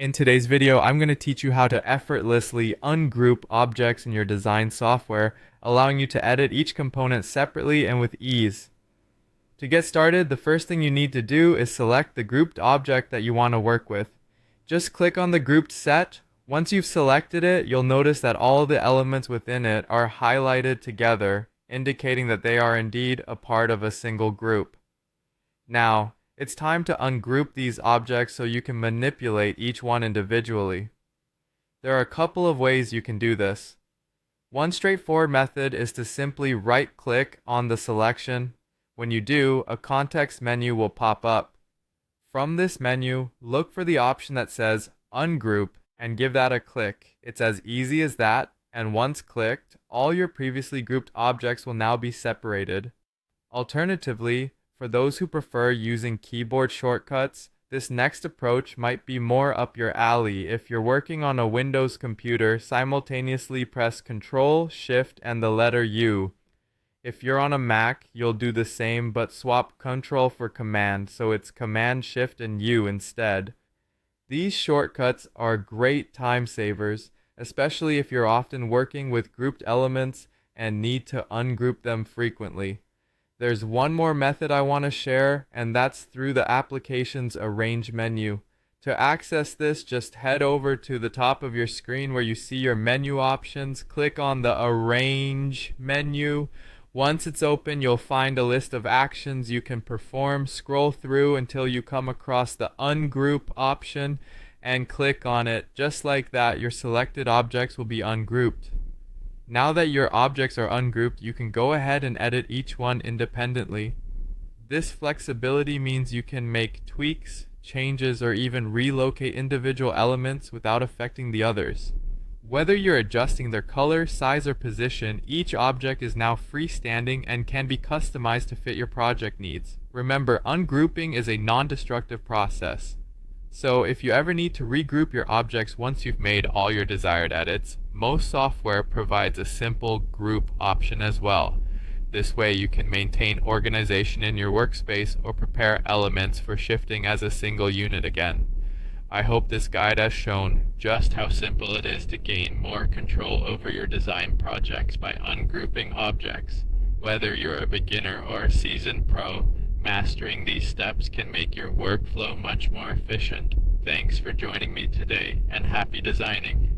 In today's video, I'm going to teach you how to effortlessly ungroup objects in your design software, allowing you to edit each component separately and with ease. To get started, the first thing you need to do is select the grouped object that you want to work with. Just click on the grouped set. Once you've selected it, you'll notice that all the elements within it are highlighted together, indicating that they are indeed a part of a single group. Now, it's time to ungroup these objects so you can manipulate each one individually. There are a couple of ways you can do this. One straightforward method is to simply right-click on the selection. When you do, a context menu will pop up. From this menu, look for the option that says Ungroup and give that a click. It's as easy as that, and once clicked, all your previously grouped objects will now be separated. Alternatively, for those who prefer using keyboard shortcuts, this next approach might be more up your alley. If you're working on a Windows computer, simultaneously press Ctrl, Shift, and the letter U. If you're on a Mac, you'll do the same but swap Ctrl for Command, so it's Command, Shift, and U instead. These shortcuts are great time savers, especially if you're often working with grouped elements and need to ungroup them frequently. There's one more method I want to share, and that's through the application's Arrange menu. To access this, just head over to the top of your screen where you see your menu options, click on the Arrange menu. Once it's open, you'll find a list of actions you can perform. Scroll through until you come across the Ungroup option and click on it. Just like that, your selected objects will be ungrouped. Now that your objects are ungrouped, you can go ahead and edit each one independently. This flexibility means you can make tweaks, changes, or even relocate individual elements without affecting the others. Whether you're adjusting their color, size, or position, each object is now freestanding and can be customized to fit your project needs. Remember, ungrouping is a non-destructive process. So if you ever need to regroup your objects once you've made all your desired edits, most software provides a simple group option as well. This way you can maintain organization in your workspace or prepare elements for shifting as a single unit again. I hope this guide has shown just how simple it is to gain more control over your design projects by ungrouping objects. Whether you're a beginner or a seasoned pro, mastering these steps can make your workflow much more efficient. Thanks for joining me today, and happy designing!